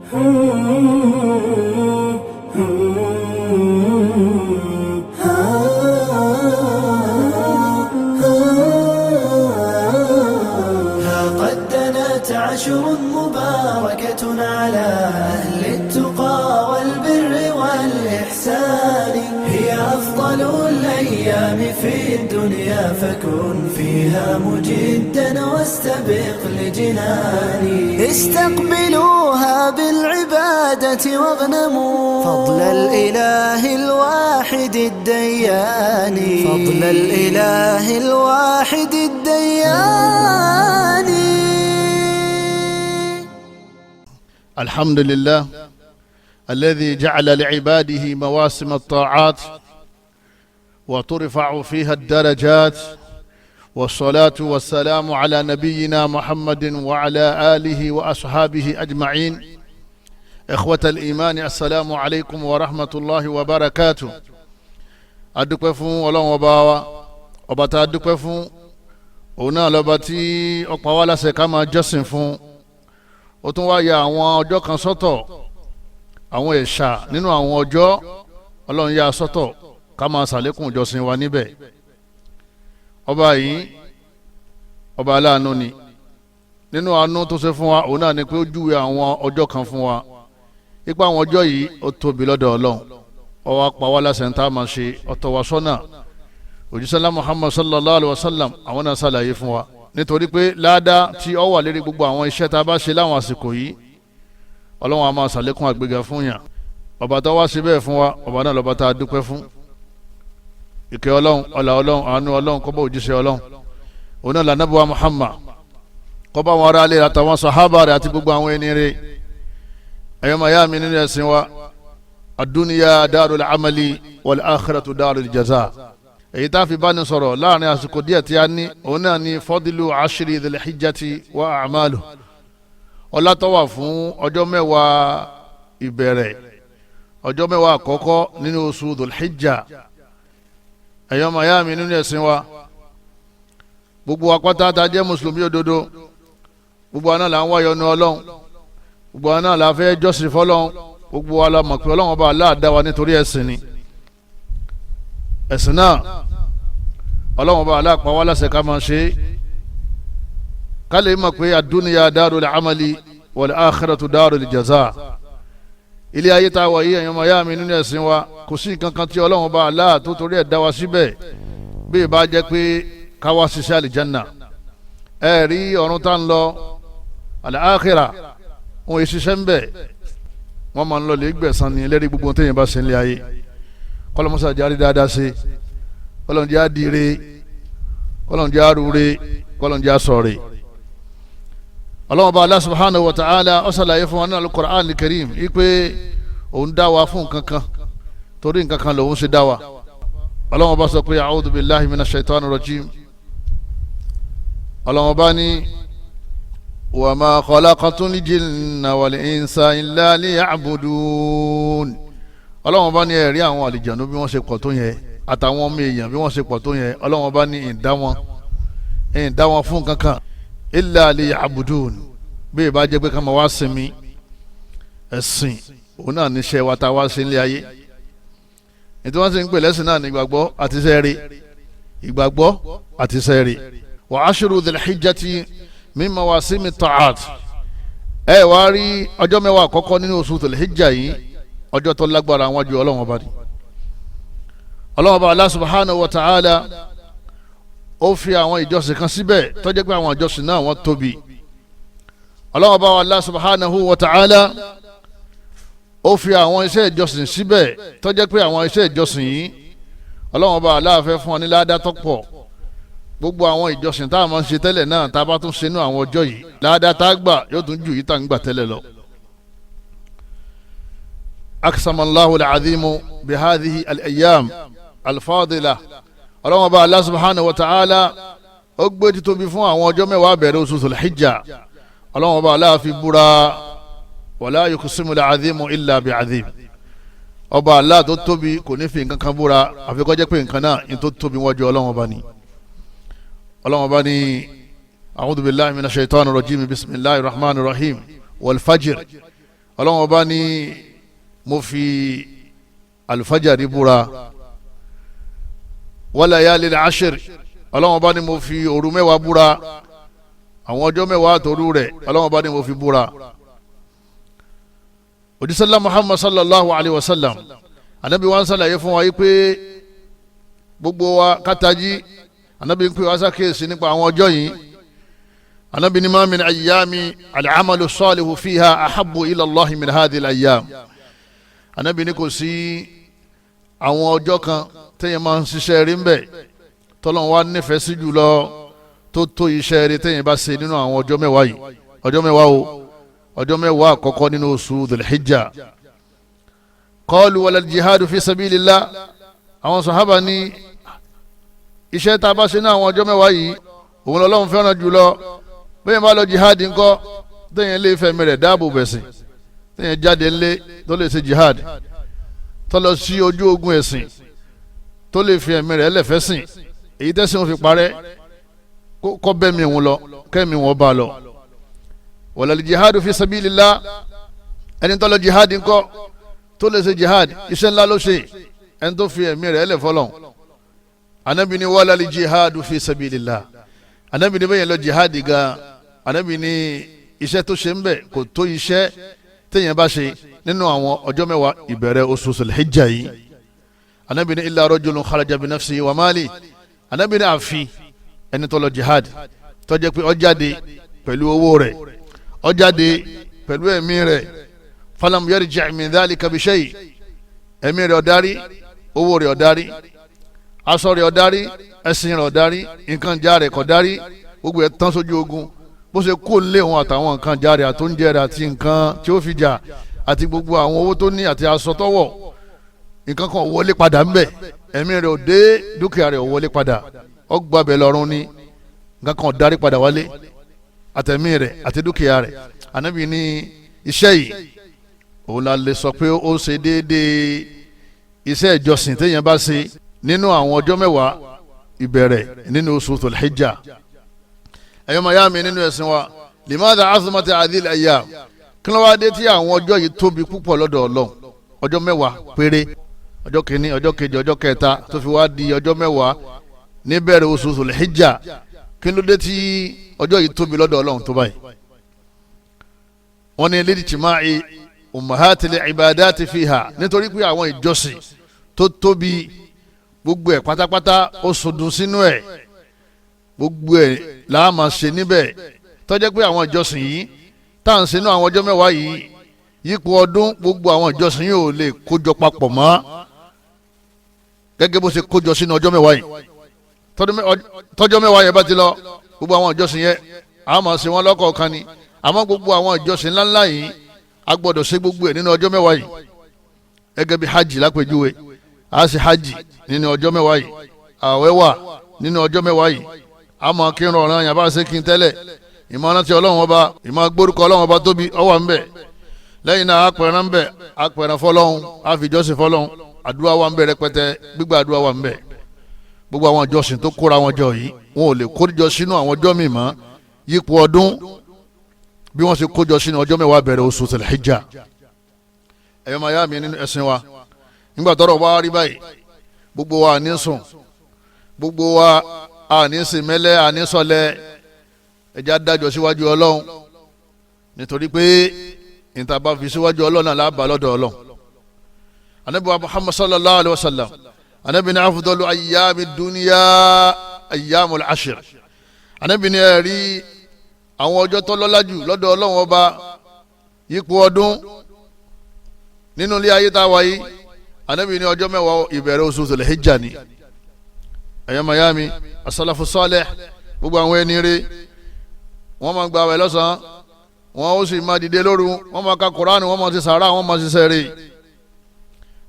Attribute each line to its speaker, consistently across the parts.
Speaker 1: قد دنت عشر مباركة على أهل التقى والبر والإحسان، هي أفضل الأيام في الدنيا فكن فيها مجدا واستبق لجناني. استقبلوها بالعبادة واغنموا فضل الإله الواحد الديان، فضل الإله الواحد الديان.
Speaker 2: الحمد لله الذي جعل لعباده مواسم الطاعات وترفع فيها الدرجات، والصلاة والسلام على نبينا محمد وعلى آله وأصحابه أجمعين. إخوة الإيمان، السلام عليكم ورحمة الله وبركاته. adúpẹ́ fún Ọlọ́run ọba wa, ọba tá a dúpẹ́ fún òun náà lọ́ba tí ó pa wá láṣẹ ká máa jọ́sìn fún. ó tún wá ya àwọn ọjọ́ kan sọ́tọ̀, àwọn ẹ̀ṣà nínú àwọn ọjọ́ Ọlọ́run yà sọ́tọ̀ ká máa ṣàlékún ìjọsìn wa níbẹ̀. ọba yìí ọba aláàánú ni, nínú àánú tó ṣe fún wa òun náà ni pé ó júwe àwọn ọjọ́ kan fún wa, ipa àwọn ọjọ́ yìí ó tóbi lọ́dọ̀ Ọlọ́run. ó wá pa wá láṣẹ tá a máa ṣe, ó tọ́ wa sọ́nà. òjíṣẹ́lá Muhammad sallallahu alayhi wa sallam àwọn náà ṣàlàyé fún wa, nítorí pé láàdá tí ó wà lérí gbogbo àwọn iṣẹ́ tá a bá ṣe láwọn àsìkò yìí Ọlọ́run á máa ṣàlékún àgbéga fún yàn. ọba tó wá sí bẹ́ẹ̀ fún wa, ọba náà lọ́ba tá a dúpẹ́ fún. ìkẹ́ Ọlọ́run, ọlá Ọlọ́run, àánú Ọlọ́run kó bá òjíṣẹ́ Ọlọ́run òun náà lànàbí wa Muhammad, kó bá wọn ará ilé àtàwọn sàhábà rẹ̀ àti gbogbo àwọn ẹni rẹ̀. ẹ̀yọ́ máa yá mi nínú ẹ̀sìn wa, ad-dunya darul amali wal akhiratu darul jaza. èyí tá a fi bá ní sọ̀rọ̀ láàrin àsìkò díẹ̀ tí a ní òun náà ní fadilu ashri dhil hijjati wa a'malu. ọlá tó wà fún ọjọ́ mẹ́wàá ìbẹ̀rẹ̀, ọjọ́ mẹ́wàá àkọ́kọ́ nínú oṣù dhul hijja. ẹ̀yọ́ máa yá mi nínú ẹ̀sìn wa, gbogbo apáta tá a jẹ́ mùsùlùmí òdodo, gbogbo àná là ń wá yọ́nú Ọlọ́run, gbogbo àná là fẹ́ jọ́sìn fọ́lọ́run, gbogbo wa la mọ̀ pé Ọlọ́run ọba Allah dá wa nítorí ẹ̀sìn ni. ẹ̀sìn náà Ọlọ́run ọba Allah pa wá láṣẹ ká máa ṣe, ká lè mọ̀ pé ad-dunya darul amali wal akhiratu darul jaza. ilé ayé tá a wà yìí, ẹ̀yọ́ máa yá mi nínú ẹ̀sìn wa, kò sí nǹkan kan tí Ọlọ́run ọba Allah tó torí ẹ̀ dá wa síbẹ̀ bí ìbá jẹ́ pé ká wá ṣiṣẹ́ àlìjánná. ẹ rí ọ̀run tá ń lọ al-akhirah, wọn yìí ṣiṣẹ́ ń bẹ̀, wọ́n máa ń lọ lè gbẹ̀san ní lérí gbogbo téèyàn bá ṣe ń lé ayé. kọ́lọ́mọ́sá járí dáadáa ṣe, kọ́lọ́njẹ́ àdìrẹ, kọ́lọ́njẹ́ àrùrẹ, kọ́lọ́njẹ́ àsọ̀rẹ. Ọlọ́hun Ọba Allah subhanahu wa ta'ala ó ṣàlàyé fún wa ní al-Qur'an al-Karim wípé òun dá wa fún nǹkan kan, torí nǹkan kan lòun ṣe dá wa. Ọlọ́hun Ọba sọ pé a'udhu billahi minash shaitani rajim. Ọlọ́hun Ọba ní wa ma khalaqatul jinna wal insa illa liya'budun. Ọlọ́hun Ọba ní ẹ̀rí àwọn àlìjànú bí wọ́n ṣe pọ̀ tó yẹn àtàwọn ọmọ èèyàn bí wọ́n ṣe pọ̀ tó yẹn, Ọlọ́hun Ọba ní ìdá wọn fún kankan illa liya'budun, bí ìbá jẹ́ pé ká máa wá sinmi. ẹ̀sìn òun náà níṣẹ́ wa tá a wá sí ilé ayé. ètò wọn sì ń pè lẹ́sìn náà ní ìgbàgbọ́ àti sẹ́ẹ̀rì, ìgbàgbọ́ àti sẹ́ẹ̀rì. wa ashru dhil hijjati min mawasimi ta'at. ẹ wá rí ọjọ́ mẹ́wàá àkọ́kọ́ nínú oṣù dhil hijja yìí, ọjọ́ tó lágbára àwọn ju Ọlọ́run Ọba ni. Ọlọ́run Ọba Allah subhanahu wa ta'ala ó fi àwọn ìjọsìn kan síbẹ̀ tó jẹ́ pé àwọn ìjọsìn náà wọ́n tóbi. Ọlọ́run Ọba Allah subhanahu wa ta'ala ó fi àwọn iṣẹ́ ìjọsìn síbẹ̀ tó jẹ́ pé àwọn iṣẹ́ ìjọsìn yìí Ọlọ́run Ọba Allah fẹ́ fún ọ ní ládàá tó pọ̀. gbogbo àwọn ìjọsìn tá a máa ń ṣe tẹ́lẹ̀ náà tá a bá tún ṣe nú àwọn ọjọ́ yìí, ládàá tá a gbà yóò tún ju yìí tá a ń gbà tẹ́lẹ̀ lọ. aksamallahu al-azimu bihadhihi al-ayyam al-fadila. Ọlọ́run Ọba Allah subhanahu wa ta'ala ó gbé títóbi fún àwọn ọjọ́ mẹ́wàá bẹ̀rẹ̀ oṣù Dhul-Hijja. Ọlọ́run Ọba Allah fi búra wala yuqsimu al-azimu illa bi'azim. ọba Allah tó tóbi kò ní fi nǹkan kan búra àfi kó jẹ́ pé nǹkan náà ní tó tóbi wájú Ọlọ́run Ọba ni. Ọlọ́run Ọba ní a'udhu billahi minash shaitani rajim bismillahir rahmanir rahim wal fajr. ọlọ́run ọba ní mo fi alfajari búra wa layalil ashr ọlọ́run ọba ní mo fi òru mẹ́wàá búra àwọn ọjọ́ mẹ́wàá àtòru rẹ̀ ọlọ́run ọba ní mo fi búra. òjísàlá muhammad sallallahu alayhi wa sallam anabi wa ń sàlàyé fún wa yìí pé gbogbo wa kátàjí anabi ń pè wá sákèésí nípa àwọn ọjọ́ yìí. anabi ní ma min ayyami al-amalu salihu fiha ahabbu ila allahi min hadhihi al-ayyam. anabi ní kò sí àwọn ọjọ́ kan téèyàn máa ń ṣiṣẹ́ rí ń bẹ̀ tọ́lọ́run wá nífẹ̀ẹ́ sí jùlọ tó iṣẹ́ rí téèyàn bá ṣe nínú àwọn ọjọ́ mẹ́wàá yìí. ọjọ́ mẹ́wàá o ọjọ́ mẹ́wàá àkọ́kọ́ nínú oṣù dhul-hijja. qalu wala jihadu fi sabilillah. àwọn sàhábà ní iṣẹ́ tá a bá ṣe ní àwọn ọjọ́ mẹ́wàá yìí òun lọ́lọ́run fẹ́ràn jùlọ. bẹ́ẹ̀ bá lọ jihad ńkọ́ téèyàn lè fẹ̀mí rẹ̀ dáàbò bẹ̀sìn téèyàn jáde ńlé tó lè ṣe jihad tó lọ sí ojú ogun ẹ̀sìn tó lè fi ẹ̀mí rẹ̀ lẹ́fẹ̀sìn èyí tẹ́sìn wọn fi parẹ́ kọ́ bẹ́ẹ̀mí wọn lọ kẹ́mi wọn bá lọ. wala jihad fi sabilillah ẹni tó lọ jihad ńkọ́ tó lè ṣe jihad iṣẹ́ ńlá ló ṣe ẹni tó fi ẹ̀mí rẹ̀ lẹ́fọ́lọ́. anabi ni wala jihad fi sabilillah anabi ni bẹ́yẹn lọ jihad gan anabi ni iṣẹ́ tó ṣe ń bẹ̀ kò tó iṣẹ́ téèyàn bá ṣe nínú àwọn ọjọ́ mẹ́wàá ìbẹ̀rẹ̀ oṣù Dhul-Hijjah yìí. anabi ni illa rajulun kharaja bi nafsihi wa mali anabi ni àfi ẹni tó lọ jihad tó jẹ́ pé ó jáde pẹ̀lú owó rẹ̀ ó jáde pẹ̀lú ẹ̀mí rẹ̀ falam yarji' min dhalika bi shay' ẹ̀mí rẹ̀ ó darí owó rẹ̀ ó darí aṣọ rẹ̀ ó darí ẹ̀sìn rẹ̀ ó darí nǹkan já rẹ̀ kò darí gbogbo ẹ̀ tán sójú ogun bó ṣe kó lé wọn àtàwọn nǹkan já rẹ̀ àtóúnjẹ rẹ̀ àti nǹkan tí ó fi jà àti gbogbo àwọn owó tó ní àti aṣọ tó wọ̀ nǹkan kan wọlé padà ń bẹ̀ ẹ̀mí rẹ̀ ò dé dúkìá rẹ̀ ò wọlé padà ó gbàbẹ̀ lọ́rùn ní nǹkan kan ò darí padà wálé àtẹ̀mí rẹ̀ àti dúkìá rẹ̀. ànábì ní iṣẹ́ yìí òun la lè sọ pé ó ṣe déédéé iṣẹ́ ìjọsìn téèyàn bá ṣe nínú àwọn ọjọ́ mẹ́wàá ìbẹ̀rẹ̀ nínú oṣù Dhul-Hijjah. ẹ̀yọ́ máa mi nínú ẹ̀sìn wa limadha azumat hadhil ayyam kí ló wá dé tí àwọn ọjọ́ yìí tóbi púpọ̀ lọ́dọ̀ Ọlọ́run ọjọ́ mẹ́wàá péré ọjọ́ kìíní ọjọ́ kejì ọjọ́ kẹta tó fi wá di ọjọ́ mẹ́wàá níbẹ̀rẹ̀ oṣù Dhul-Hijjah kí ló dé tí ọjọ́ yìí tóbi lọ́dọ̀ Ọlọ́run tó báyìí. wọ́n ní lidijtima'i ummahatil ibadati fiha nítorí pé àwọn ìjọsìn tó tóbi gbogbo ẹ̀ pátápátá ó sọdún sínú ẹ̀ gbogbo ẹ̀ la máa ṣe níbẹ̀ tó jẹ́ pé àwọn ìjọsìn yìí tá à ń ṣe nínú àwọn ọjọ́ mẹ́wàá yìí yípo ọdún gbogbo àwọn ìjọsìn yìí ò lè kójọ papọ̀ mọ́ gẹ́gẹ́ bó ṣe kójọ sínú ọjọ́ mẹ́wàá yìí tọ́jọ́ mẹ́wàá yẹn bá ti lọ gbogbo àwọn ìjọsìn yẹn a máa ṣe wọn lọ́kọ̀ọ̀kan ni àmọ́ gbogbo àwọn ìjọsìn ńláńlá yìí a gbọ́dọ̀ ṣe gbogbo ẹ̀ nínú ọjọ́ mẹ́wàá yìí gẹ́gẹ́ bí hajj lápèjúwe a ṣe hajj nínú ọjọ́ mẹ́wàá yìí àwẹ̀ wà nínú ọjọ́ mẹ́wàá yìí a máa kírun ọ̀ràn yàrá bá ṣe kí n tẹ́lẹ̀ ìmọ̀ rántí ọlọ́run ọba ìmọ̀ gbórúkọ ọlọ́run ọba tóbi ó wà ńbẹ̀ lẹ́yìn náà apẹ̀rẹ̀ ńbẹ̀ apẹ̀rẹ̀ fọlọ́run àfijọ́sìn fọlọ́run àdúrà wà ńbẹ̀ rẹpẹtẹ gbígbà àdúrà wà ńbẹ̀ gbogbo àwọn ìjọsìn tó kóra wọn jọ yìí wọn ò lè kójọ sínú àwọn ọjọ́ mi mọ́ yípo ọdún bí wọ́n ṣe kójọ sínú ọjọ́ mẹ́wàá bẹ̀rẹ̀ oṣù Dhul-Hijjah. ẹ̀yọ́ máa yá mi nínú ẹ̀sìn wa nígbà tọ́rọ̀ wá rí báyìí gbogbo wa ní sùn gbogbo wa àní sìnmẹ́lẹ́ àní sọlẹ̀ ẹja dájọ́ síwájú ọlọ́run nítorí pé níta bá fi síwájú ọlọ́run náà lábàá lọ́dọ̀ ọlọ́run. anabi wa Muhammad sallallahu alayhi wa sallam anabi ni afdalu ayyami dunya ayyamul ashr anabi ni ẹ̀rí àwọn ọjọ́ tó lọ́lá jù lọ́dọ̀ ọlọ́run ọba yípo ọdún nínú ilé ayé tá a wáyé anabi ni ọjọ́ mẹ́wàá ìbẹ̀rẹ̀ oṣù Dhul-Hijjah ni. ẹ̀yọ́ mayami asalafu salih gbogbo àwọn ẹni rẹ̀ wọ́n máa gba àwẹ̀ lọ́sàn-án wọ́n ó sì máa dìde lóru wọ́n máa ka Kùránì wọ́n máa ti sàrà wọ́n máa ti sẹ́rẹ̀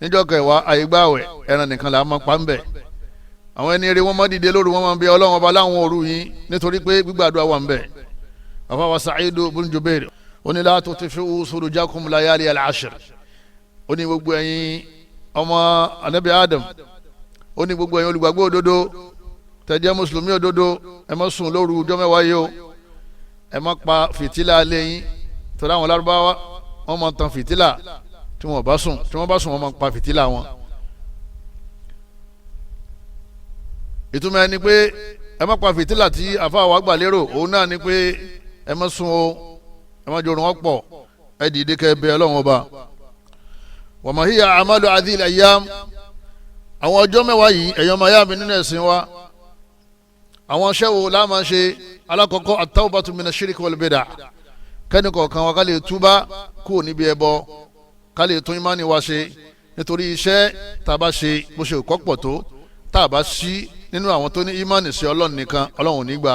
Speaker 2: níjọ́ kẹwàá àyígbá àwẹ̀ ẹran nìkan là á máa pa ń bẹ̀ àwọn ẹni rẹ̀ wọ́n máa dìde lóru wọ́n máa bẹ Ọlọ́run ọba láwọn òru yìí nítorí pé gbígbàdúrà wà ń bẹ̀. àfàwà Sa'idu bin Jubair ó ní la tutfi'u surujakum layali al-ashr ó ní gbogbo ẹ̀yin ọmọ anabi Adam ó ní gbogbo ẹ̀yin olùgbàgbọ́ òdodo tẹ́ jẹ́ mùsùlùmí òdodo ẹ má sùn lóru ọjọ́ mẹ́wàá yìí o ẹ má pa fìtílà lẹ́yìn torí àwọn Lárúbáwá wọ́n máa tan fìtílà tí wọ́n bá sùn wọ́n máa pa fìtílà wọn. ìtumọ̀ ẹni pé ẹ má pa fìtílà tí àfáà wa gbà lérò òun náà ni pé ẹ má sùn o ẹ má jorun ọ̀pọ̀ ẹ dìde kẹ́ bẹ Ọlọ́run ọba. wa ma hiya a'malu hadhihi al-ayyam àwọn ọjọ́ mẹ́wàá yìí ẹ̀yọ́ máa yá mi nínú ẹ̀sìn wa àwọn ṣẹ́wó la máa ṣe alákọ̀ọ́kọ́ at-tawbatu mina shirki wal bid'ah kẹ́ni kọ̀ọ̀kan wa ká lè túbá kúrò níbi ẹbọ ká lè tún ìmánì wa ṣe nítorí iṣẹ́ tá a bá ṣe bó ṣe kọ́ pọ̀ tó tá a bá sí nínú àwọn tó ní ìmánì sí Ọlọ́run nìkan Ọlọ́run ò ní gbà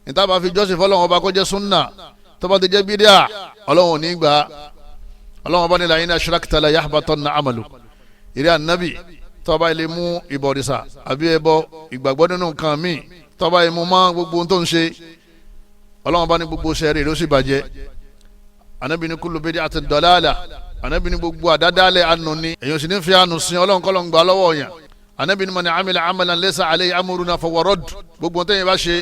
Speaker 2: níta bá fi jọ́sìn fọlọ́run ọba kó jẹ́ súnà tó bá ti jẹ́ bídíà Ọlọ́run ò ní gbà Ọlọ́run ọba ní la in ashrakta la yahbatanna amaluk ìrẹ́ ànábì tó bá ilé mú ìbọ̀rìṣà àbí ẹbọ ìgbàgbọ́ nínú nǹkan míì tó bá ilé mú mọ́ gbogbo ohun tó ń ṣe Ọlọ́run bá ní gbogbo sẹ́ẹ̀rì ló sì bàjẹ́ ànábì ní kullu bid'atin dalalah ànábì ní gbogbo àdádálẹ̀ ànú ni èyàn sì ní fi ànú sin Ọlọ́run kọ́ ló ń gbà lọ́wọ́ yẹn ànábì ní man amila amalan laysa alayhi amruna fahuwa radd gbogbo ohun tẹ́yìn bá ṣe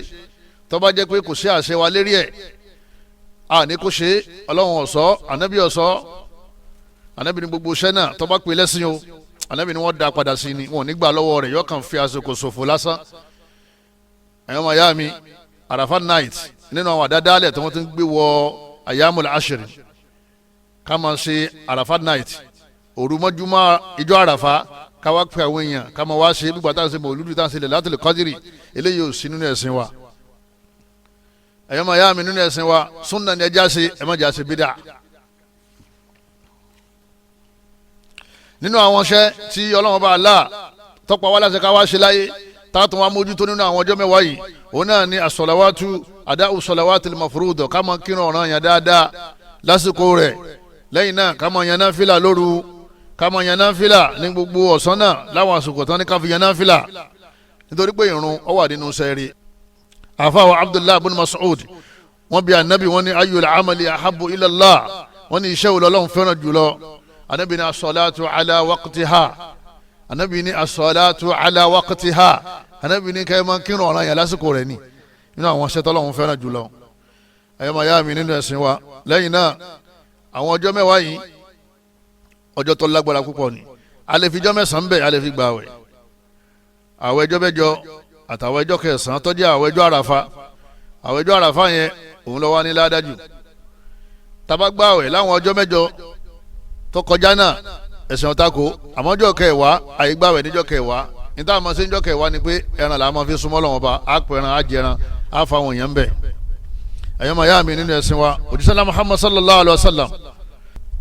Speaker 2: tó bá jẹ́ pé kò sí àṣẹ wa lérí ẹ̀ ní kò ṣe Ọlọ́run ó sọ ànábì ó sọ ànábì ní gbogbo iṣẹ́ náà tó bá pè lẹ́sìn o ànábì ní wọ́n dá padà sí ni wọn ò ní gbà lọ́wọ́ rẹ̀ yóò kàn fi àsìkò ṣòfò lásán ẹ̀yọ́ máa yá mi àràfà night nínú àwọn àdádálẹ̀ tí wọ́n ti ń gbé wọ àyàmùl àṣírí ká máa ṣe àràfà night òru mọ́júmọ́ ìjọ àràfà ká wá pè àwọn èèyàn ká máa wá ṣe gbígbà tá à ń ṣe mọ̀lúdù tá à ń ṣe Lailatul Qadri eléyìí ò sí nínú ẹ̀sìn wa ẹ̀yọ́ máa yá mi nínú ẹ̀sìn wa súnà ni ẹja ṣe ẹ má jà ṣe bídà. nínú àwọn iṣẹ́ tí Ọlọ́run bá Allah tọ́pọ̀ wá láti ká wá ṣe láyé táàtún wá mójútó nínú àwọn ọjọ́ mẹ́wàá yìí òun náà ni as-salawatu ada'u salawatil mafruda ká máa kírun ọ̀ràn yẹn dáadáa lásìkò rẹ̀ lẹ́yìn náà ká máa yan náfìlà lóru ká máa yan náfìlà ní gbogbo ọ̀sán náà láwọn àsìkò tán ní ká fi yan náfìlà nítorí pé ìrun ó wà nínú sẹ́ẹ̀rì. àfàwọ̀ Abdullah ibn Mas'ud wọ́n bi anabi wọ́n ní ayyul amali ahabbu ila Allah wọ́n ní iṣẹ́ wo l'Ọlọ́run fẹ́ràn jùlọ anabi ní as-salatu ala waqtiha anabi ní as-salatu ala waqtiha anabi ní kẹ́ máa kírun ọ̀ràn yẹn lásìkò rẹ̀ ni nínú àwọn iṣẹ́ t'Ọlọ́run fẹ́ràn jùlọ ẹ̀yọ́ máa yá mi nínú ẹ̀sìn wa lẹ́yìn náà àwọn ọjọ́ mẹ́wàá yìí ọjọ́ tó lágbára púpọ̀ ni a lè fi jọ́ mẹ́sàn-án bẹ̀ a lè fi gba àwẹ̀ àwẹ̀ ẹjọ́ mẹ́jọ àtàwọn ẹjọ́ kẹsàn-án tó jẹ́ àwẹ̀ ẹjọ́ àràfà àwẹ̀ ẹjọ́ àràfà yẹn òun ló wà ní ládájú tá bá gba àwẹ̀ láwọn ọjọ́ mẹ́jọ tó kọjá náà ẹ̀sìn ọ̀tako àmọ́jọ́ kẹwàá àyígbàwẹ̀ níjọ́ kẹwàá níta àmọ́ sí níjọ́ kẹwàá ni pé ẹran là máa fi súnmọ́ Ọlọ́run Ọba á pẹ̀ràn á jẹran á fa àwọn èèyàn bẹ̀ ẹ̀yọ́ máa yá mi nínú ẹ̀sìn wa òjísàlá Muhammad sallallahu alayhi wa sallam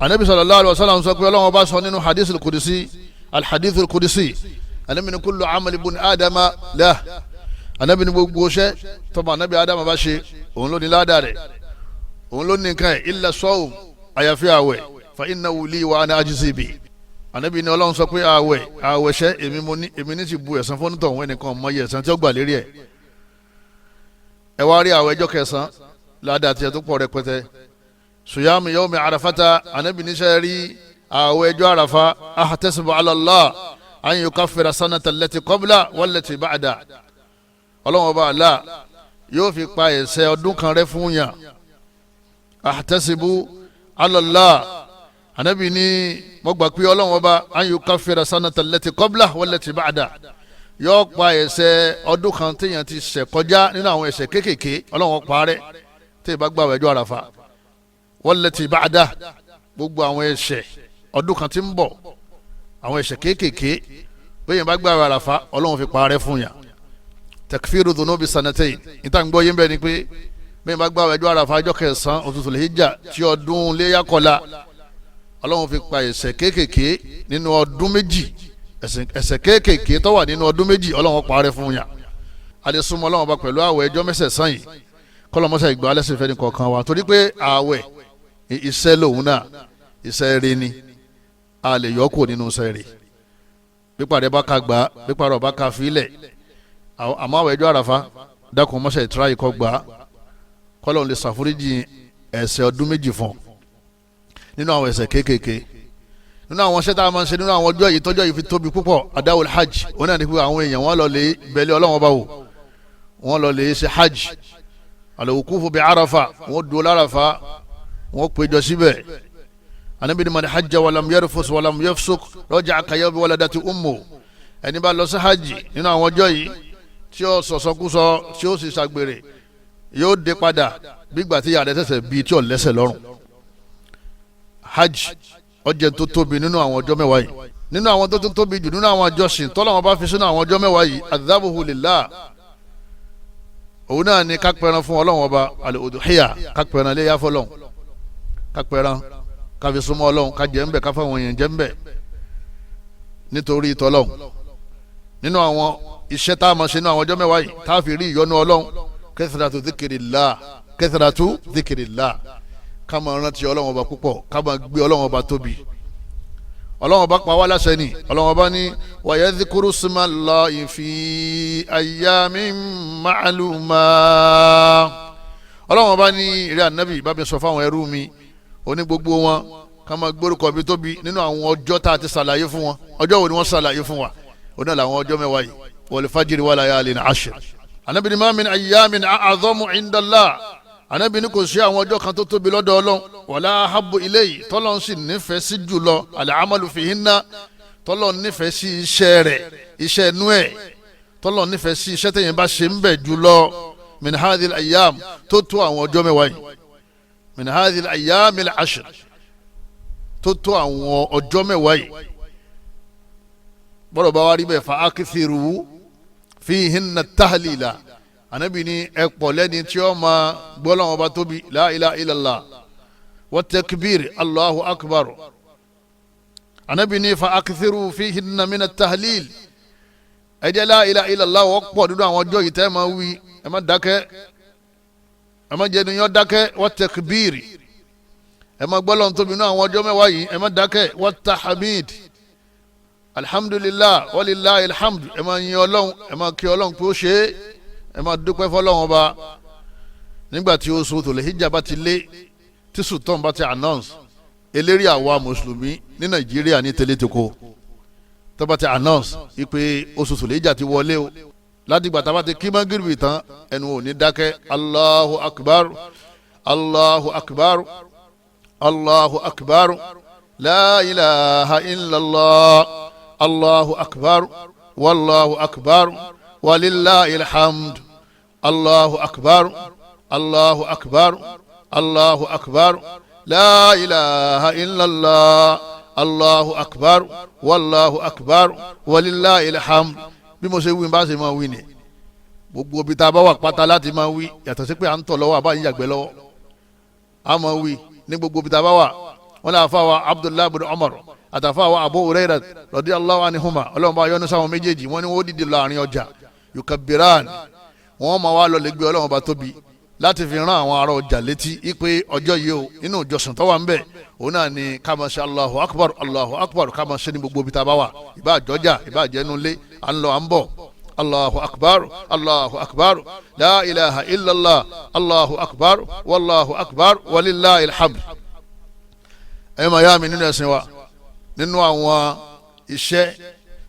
Speaker 2: anabi sallallahu alayhi wa sallam sọ pé Ọlọ́run Ọba sọ nínú hadith al-qudsi al-hadith al-qudsi anabi ni kullu amali bun adama lah anabi ni gbogbo ṣẹ́ tọ́mọ anabi adama bá ṣe òun ló ní ládàá rẹ̀ òun ló ní nǹkan ẹ̀ illa sawm àyàfi àwẹ̀ fa innahu li wa ana ajzi bi anabi ni Ọlọ́run sọ pé àwẹ̀ ṣẹ́ èmi ní ti bu ẹ̀san fún tọ̀hún ẹnìkan mọ iye ẹ̀san tí ó gbà lérí ẹ̀ ẹ wá rí àwẹ̀ ọjọ́ kẹsàn-án ládàá tiẹ̀ tó pọ̀ rẹpẹtẹ sùyàmù yawmi àràfàtà anabi níṣẹ́ rí àwẹ̀ ọjọ́ àràfà ahtasibu ala Allah an yukaffira sanata allati qabla wallati ba'da Ọlọ́run Ọba Allah yóò fi pa ẹ̀ṣẹ̀ ọdún kan rẹ́ fún yàn ahtasibu ala Allah anabi ní mo gbà pé Ọlọ́run Ọba an yukaffira sanata allati qabla wallati ba'da yóò pa ẹ̀ṣẹ̀ ọdún kan téèyàn ti ṣẹ̀ kọjá nínú àwọn ẹ̀ṣẹ̀ kéékèèké Ọlọ́run parẹ́ tí ìbá gbà wẹ̀jọ́ àràfà wallati ba'da gbogbo àwọn ẹ̀ṣẹ̀ ọdún kan tí ń bọ̀ àwọn ẹ̀ṣẹ̀ kéékèèké bẹ́ẹ̀ bá gbà àràfà Ọlọ́run fi parẹ́ fún yàn takfiru dhunubi sanatayn níta ń gbọ́ yín bẹ́ẹ̀ ni pé bẹ́ẹ̀ bá gbà wẹ̀jọ́ àràfà ọjọ́ kẹsàn-án Dhul Hijjah tí ọdún léyà kọlá Ọlọ́run fi pa ẹ̀ṣẹ̀ kéékèèké nínú ọdún méjì ẹ̀ṣẹ̀ kéékèèké tó wà nínú ọdún méjì Ọlọ́run parẹ́ fún yàn alẹ́ súnmọ́ Ọlọ́run bá pẹ̀lú àwẹ̀ ẹjọ́ mẹ́sẹ̀sán yìí kọ́lọ́mọ́sẹ̀ ìgbà alẹ́sẹ̀ fẹ́ ní kọ̀ọ̀kan wa torí pé àwẹ̀ iṣẹ́ lòun náà iṣẹ́ rẹ ni a lè yọ kó nínú iṣẹ́ rẹ pípàdé bá ka gbà pípàdé ọba ka fílẹ̀ àmọ́ àwẹ̀ ẹjọ́ àràfà dákun mọ́sẹ̀ ìtura yìí kọ́ gbà kọ́lọ́run lè ṣàforíjì ẹ̀ṣẹ̀ ọdún méjì fún nínú àwọn ẹ̀ṣẹ̀ kéékèèké nínú àwọn ṣẹ́ta máa ń ṣe nínú àwọn ọjọ́ yìí tọ́jọ́ yìí fi tóbi púpọ̀ adáwòl hajj wọn náà ní pé àwọn èèyàn wọn lọ lè bẹ̀lẹ̀ Ọlọ́run Ọba wò wọn lọ lè ṣe hajj al-wuqufu bi Arafa wọn dúró lárafa wọn péjọ síbẹ̀ anabi ni man hajja walam yarfus walam yafsuk raja'a kayawmi waladati ummu ẹni bá lọ sí hajj nínú àwọn ọjọ́ yìí tí ó sọ̀sọ́kúsọ tí ó sì ṣàgbèrè yóò dé padà bígbà tí ìyá rẹ̀ ṣẹ̀ṣẹ̀ bí tí ò lẹ́sẹ̀ lọ́rùn. hajj ọjẹ́ tó tóbi nínú àwọn ọjọ́ mẹ́wàá yìí nínú àwọn tó tún tóbi jù nínú àwọn àjọsìn tọ́lọ́wọ́n bá fi sínú àwọn ọjọ́ mẹ́wàá yìí adhabuhu lillah òun náà ni kápẹ́ran fún ọlọ́run ọba al-udhiyya kápẹ́ran léyà fọlọ́run kápẹ́ran káfi súnmọ́ ọlọ́run kájẹ́ ńbẹ̀ káfáwọn èèyàn jẹ́ ńbẹ̀ nítorí tọ́lọ́run nínú àwọn iṣẹ́ tá a máa ṣe nínú àwọn ọjọ́ mẹ́wàá yìí tá a fi rí ìyọ́nú ọlọ́run kathratu dhikrillah ká máa rántí ọlọ́run ọba púpọ̀ ká máa gbé ọlọ́run ọba tóbi ọlọ́run ọba pa wá láṣẹ ni ọlọ́run ọba ní wa yadhkuru ismallahi fi ayyamin ma'lumah ọlọ́run ọba ní ìrẹ́ ànábì bá mi sọ fáwọn ẹrú mi oní gbogbo wọn ká máa gbórúkọ bí tóbi nínú àwọn ọjọ́ tá a ti ṣàlàyé fún wọn ọjọ́ wo ni wọ́n ṣàlàyé fún wa oní làwọn ọjọ́ mẹ́wàá yìí wal fajri wa layalin ashr ànábì ní ma min ayyamin a'zamu indallah ànábì ní kò sí àwọn ọjọ́ kan tó tóbi lọ́dọ̀ Ọlọ́run wala habbu ilayhi tọ́lọ́run sì nífẹ̀ẹ́ sí jùlọ al-amalu fihinna tọ́lọ́run nífẹ̀ẹ́ sí iṣẹ́ rẹ̀ iṣẹ́ inú ẹ̀ tọ́lọ́run nífẹ̀ẹ́ sí iṣẹ́ tẹ̀yìn bá ṣe ń bẹ̀ jùlọ min hadhil ayyam tó tó àwọn ọjọ́ mẹ́wàá yìí min hadhil ayyamil ashr tó tó àwọn ọjọ́ mẹ́wàá yìí bọ́dọ̀ bá wá rí bẹ́ẹ̀ fa akthiru fihinna tahlila anabi ni ẹ pọ̀ lẹ́ni tí ó máa gbọ́ lọ́wọ́ bá tóbi la ilaha illallah wa takbir allahu akbar anabi ni fa akthiru fihinna min at-tahlil ẹ jẹ́ la ilaha illallah wọ́n pọ̀ nínú àwọn ọjọ́ yìí tẹ́ ẹ máa wí ẹ má dákẹ́ ẹ má jẹ́ niyọ́ dákẹ́ wa takbir ẹ má gbọ́ lọ́wọ́ tóbi nínú àwọn ọjọ́ mẹ́wàá yìí ẹ má dákẹ́ wa tahmid alhamdulillah walillahi alhamdu ẹ má yin Ọlọ́run ẹ má kí Ọlọ́run pé ó ṣe é ẹ máa dúpẹ́ fọlọ́wọn ọba nígbà tí oṣù tòlẹ́hìjà bá ti lé tí sultan bá ti announce eléré àwa mùsùlùmí ní nàìjíríà ní tẹlẹ́tẹ̀kọ́ tó bá ti announce ipe oṣù tòlẹ́hìjà ti wọlé o láti gbà tá a bá ti kí magiribi tán ẹnu ò ní dákẹ́ allahu akbar allahu akbar allahu akbar la ilaha illallah allahu akbar wallahu akbar walillahi alhamd allahu akbar allahu akbar allahu akbar la ilaha illallah allahu akbar wallahu akbar walillahi alhamd bí mo ṣe wí bá ṣe máa wí ni gbogbo bí tá a bá wà pátá láti máa wí yàtọ̀ sí pé à ń tọ̀ lọ́wọ́ àbá yíyàgbẹ́ lọ́wọ́ a máa wí ní gbogbo bí tá a bá wà wọn lè fa wa abdullahi bin umar àtàfà wa abu hurairah radiyallahu anhuma ọlọ́run bá yọ́nú sáwọn méjèèjì wọ́n ní wọ́n dìde láàrin ọjà yukabiran wọ́n máa wá lọ lè gbé ọlọ́run bá tóbi láti fi rán àwọn ará ọjà létí ipe ọjọ́ yìí o nínú ìjọsìn tó wà ń bẹ̀ òun náà ni ká máa ṣe allahu akbar ká máa ṣe ní gbogbo ibi tá a bá wà ìbá àjọjà ìbá àjẹnulé à ń lọ à ń bọ̀ allahu akbar la ilaha illallah allahu akbar wallahu akbar walillahi alhamd. ẹ máa yá mi nínú ẹ̀sìn wa nínú àwọn iṣẹ́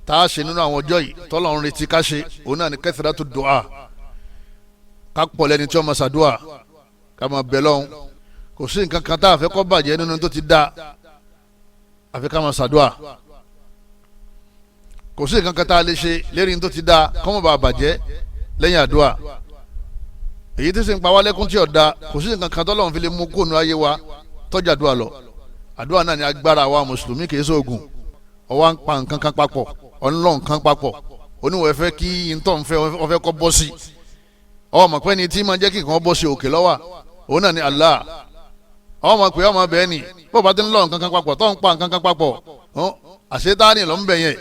Speaker 2: tá a ṣe nínú àwọn ọjọ́ yìí tọ́lọ́run retí ká ṣe òun náà ni kathratu du'a ká pọ̀ lẹ́ni tí wọ́n máa ṣàdúà ká máa bẹ̀ lọ́hùn kò sí nǹkan kan tá a fẹ́ kó bàjẹ́ nínú tó ti dá àfi ká máa ṣàdúà kò sí nǹkan kan tá a lè ṣe lérí tó ti dá kó má bàa bàjẹ́ lẹ́yìn àdúà èyí tí sì ń pa wá lẹ́kún tí ò da kò sí nǹkan kan tọ́lọ́run fi lè mú kóònù ayé wa tọ́jú àdúà lọ àdúà náà ni agbára wa mùsùlùmí kì í sóògùn ọwọ́ ń pa nǹkan kan papọ̀ ọ̀nlọ́ nǹkan papọ̀ oníwọ̀ ẹ fẹ́ kí ntọ́ ń fẹ́ ọ fẹ́ kọ́ bọ́ sí ọmọ pé ni tí máa jẹ́ kí nǹkan bọ́ sí òkè lọ́wọ́ òun náà ni Allah ọmọ pé ọmọ bẹ́ẹ̀ ni bó bá ti ń lọ nǹkan kan papọ̀ tó ń pa nǹkan kan papọ̀ àṣetáni ló ń bẹ̀ yẹn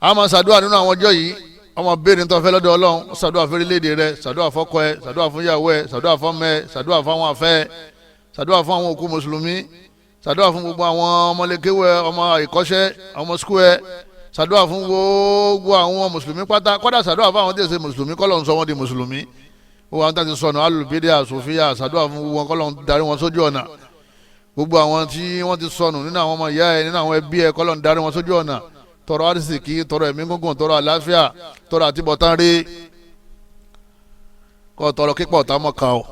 Speaker 2: a máa ṣàdúrà nínú àwọn ọjọ́ yìí ọmọ béèrè ń tó fẹ́ lọ́dọ̀ Ọlọ́run ṣàdúrà fún orílẹ̀-èdè rẹ ṣàdúrà fọ́kọ ẹ ṣàdúrà fún ìyàwó ẹ ṣàdúrà fún ọmọ ẹ ṣàdúrà fún àwọn afẹ́ ṣàdúrà fún àwọn òkú mùsùlùmí ṣàdúrà fún gbogbo àwọn ọmọlẹ́kẹ́wẹ́ ọmọ ìkọ́ṣẹ́ ọmọ skul ẹ ṣàdúrà fún gbogbo àwọn mùsùlùmí pátá kọ́dà ṣàdúrà fún àwọn tí èsè mùsùlùmí kọ́lọ̀ ń sọ wọ́n di mùsùlùmí gbogbo àwọn tí wọ́n ti sọnù alùbídíà sòfíà ṣàdúrà fún gbogbo wọn kọ́lọ̀ ń darí wọn sójú ọ̀nà gbogbo àwọn tí wọ́n ti sọnù nínú àwọn ọmọ ìyá ẹ nínú àwọn ẹbí ẹ kọ́lọ̀ ń darí wọn sójú ọ̀nà tọrọ àrísìkí tọrọ ẹ̀mí gúngùn tọrọ àlàáfíà tọrọ àtibọ̀tán rí kọ́ tọrọ kíkọ́ ọ̀tá mọ́ ká ọ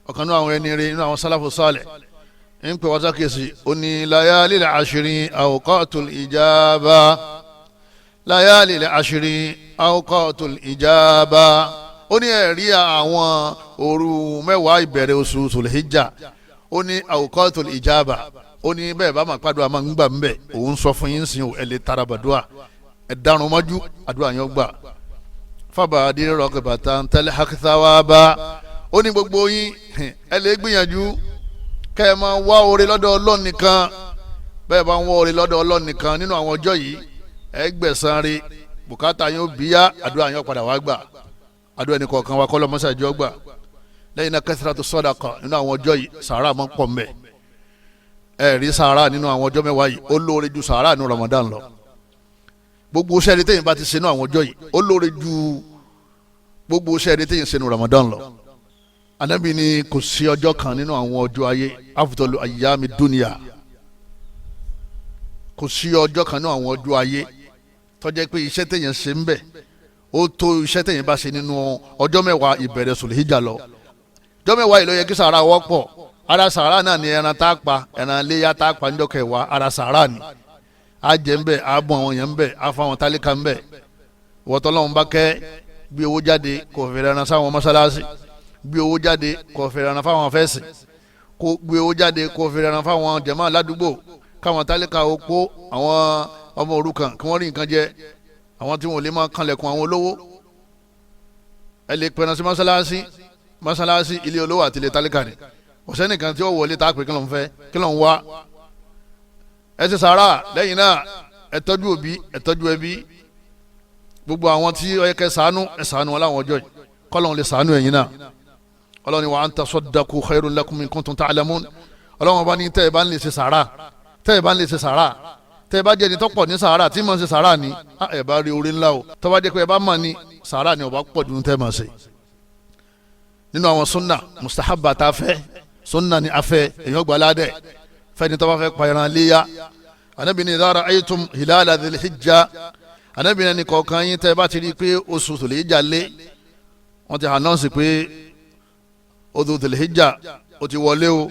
Speaker 2: ọ̀kan nínú àwọn ẹni rí nínú àwọn sálàfù sálẹ̀ ń pè wá sákèsì ó ní layalil ashri awqatul ijaba layalil ashri awqatul ijaba ó ní ẹ̀rí àwọn òru mẹ́wàá ìbẹ̀rẹ̀ oṣù Zulhijja ó ní awqatul ijaba ó ní bẹ́ẹ̀ bá máa pàdúrà máa ń gbà ń bẹ̀ òun sọ fún yín sìn ẹ̀ lè tarabàdúà ẹ̀ dárun mọ́jú àdúrà yẹn gbà fàbàdí rọ̀gìbàtà tẹ́lẹ̀ hakithawaaba ó ní gbogbo yín ẹ lè gbìyànjú kẹ́ ẹ máa wá oore lọ́dọ̀ Ọlọ́run nìkan bẹ́ẹ̀ bá ń wá oore lọ́dọ̀ Ọlọ́run nìkan nínú àwọn ọjọ́ yìí ẹ gbẹ̀san rí bùkátà yín ó bíyá àdúrà yín ó padà wá gbà àdúrà ẹnì kọ̀ọ̀kan wa kọ́lọ́ mọ́sàájọ́ gbà lẹ́yìn náà kathratu sadaqa nínú àwọn ọjọ́ yìí sàárà máa ń pọ̀ mbẹ́ ẹ rí sàárà nínú àwọn ọjọ́ mẹ́wàá yìí ó lóore ju sàárà nínú Ramadan lọ gbogbo sẹ́ẹ̀rì téyìn bá ti ṣe nínú àwọn ọjọ́ yìí ó lóore ju gbogbo sẹ́ẹ̀rì téyìn ṣe nínú Ramadan lọ Ànábì ní kò sí ọjọ́ kan nínú àwọn ọjọ́ ayé afdalu ayyami dunya kò sí ọjọ́ kan nínú àwọn ọjọ́ ayé tó jẹ́ pé iṣẹ́ téyìn ṣe ń bẹ ó tó iṣẹ́ téyìn bá ṣe nínú ọjọ́ mẹ́wàá ìbẹ̀rẹ̀ Zulhijja lọ ọjọ́ mẹ́wàá yìí ló yẹ kí sàárà wọ́pọ̀ ara sàárà náà ni ẹran tá a pa ẹran léyà tá a pa níjọ́ kẹwàá ara sàárà ni a jẹ ń bẹ a bọ àwọn yẹn ń bẹ a fa àwọn tálíkà ń bẹ wọ́tọ́lọ́hún bá kẹ́ gbé owó jáde kò fẹ́rẹ̀ ẹran sáwọn mọ́sálásí gbé owó jáde kò fẹ́rẹ̀ ẹran fáwọn afẹ́sì kó gbé owó jáde kò fẹ́rẹ̀ ẹran fáwọn jàmáà ládùúgbò káwọn tálíkà opó àwọn ọmọ òrukàn kí wọ́n rí nǹkan jẹ àwọn tí wọ́n lè máa kanlẹ̀kùn àwọn olówó ẹ lè pẹ̀rẹ̀ sí mọ́sálásí ilé olówó àti ilé tálíkà ni ọ̀sẹ́ nìkan tí ó wọlé tá a pè kí ló ń fẹ́ kí ló ń wá ẹ ṣe sàárà lẹ́yìn náà ẹ tọ́jú òbí ẹ tọ́jú ẹbí gbogbo àwọn tí ó yẹ kẹ́ ṣàánú ẹ ṣàánú wọn láwọn ọjọ́ yìí kọ́lọ́n lè ṣàánú ẹ̀yin náà ọlọ́run ni wa an tasaddaqu khairun lakum in kuntum ta'lamun ọlọ́run bá ní tẹ́ ẹ bá ń lè ṣe sàárà tẹ́ ẹ bá ń lè ṣe sàárà tẹ́ ẹ bá jẹ́ ẹni tó pọ̀ ní sàárà tí mò ń ṣe sàárà ni ẹ bá rí orí ńlá o tó bá jẹ́ pé ẹ bá mọ̀ ní sàárà ni ó bá pọ̀ jù tẹ́ ẹ máa ṣe nínú àwọn sunna mustahabba tá a fẹ́ sunna ni a fẹ́ èèyàn gbà ládẹ́ fẹ́ni tó bá fẹ́ pààyàn léyà Ànábì ní idha ra'aytum hilala dhil hijja Ànábì ní kọ̀ọ̀kan yín tẹ́ bá ti rí i pé oṣù Dhul-Hijja lé wọ́n ti anọ́ọ̀sì pé oṣù Dhul-Hijja ó ti wọlé o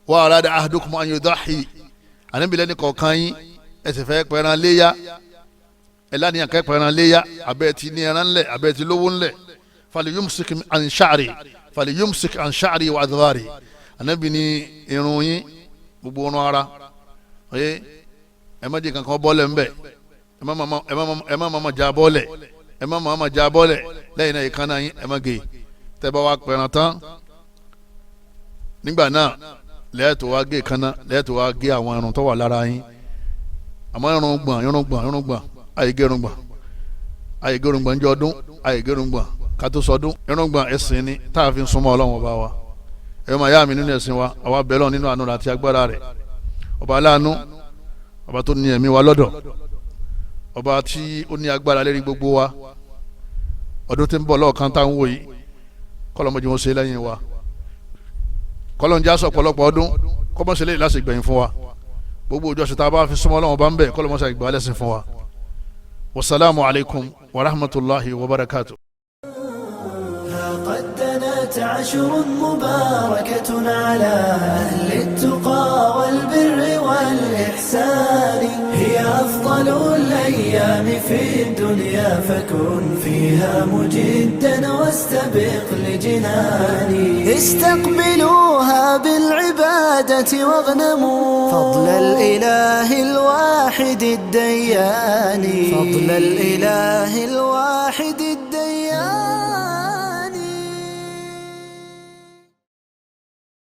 Speaker 2: wa arada ahadukum an yudahi Ànábì ní kọ̀ọ̀kan yín ẹ sì fẹ́ pààyàn léyà ẹ lánìyàn kẹ́ pààyàn léyà abẹ́ ti ní ẹran ńlẹ̀ abẹ́ ti lówó ńlẹ̀ falyumsik an sha'ri wa adhari Ànábì ní irun yín gbogbo ọ̀nà ara ẹ má jẹ́ kankan bọ́lẹ̀ ńbẹ̀ ẹ má mama já bọ́lẹ̀ ẹ má mama já bọ́lẹ̀ lẹ́yìn náà ìkànnà yín ẹ má gé tẹ́ bá wá pẹ̀ràn tán nígbà náà lẹ́ẹ̀tọ́ wá gé ìkànnà lẹ́ẹ̀tọ́ wá gé àwọn irun tó wà lára yín àmọ́ irun gbọ̀n àyè gé irun gbọ̀n ńjọ́ ọdún àyè gé irun gbọ̀n kátó sọdún irun gbọ̀n ẹ̀sìn ni tá a fi ń súnmọ́ Ọlọ́run ọba wa ẹ máa yá mi nínú ẹ̀sìn wa àwa bẹ̀ Ọlọ́run nínú àánú àti agbára rẹ̀ ọba aláàánú ọba tó ní ẹ̀mí wa lọ́dọ̀ ọba tí ó ní agbára lérí gbogbo wa ọdún tí ń bọ̀ lọ́ọ̀kan tá à ń wò yìí kọ́lọ́mọdé wọn ṣe lẹ́yìn wa kọ́lọ́njá sọ pọ̀lọpọ̀ ọdún kọ́mọ́sẹ̀ lè láti gbẹ̀yìn fún wa gbogbo ìjọsìn tá a bá fi súnmọ́ Ọlọ́run bá ń bẹ̀ kọ́lọ́mọsẹ̀ ìgbà lẹ́sìn fún wa wasalaamu alaykum wa rahmatulahi wa barakatuh.
Speaker 1: عشر مباركة على أهل التقى والبر والإحسان هي أفضل الأيام في الدنيا فكن فيها مجدا واستبق لجناني استقبلوها بالعبادة واغنموا فضل الإله الواحد الديان فضل الإله الواحد الديان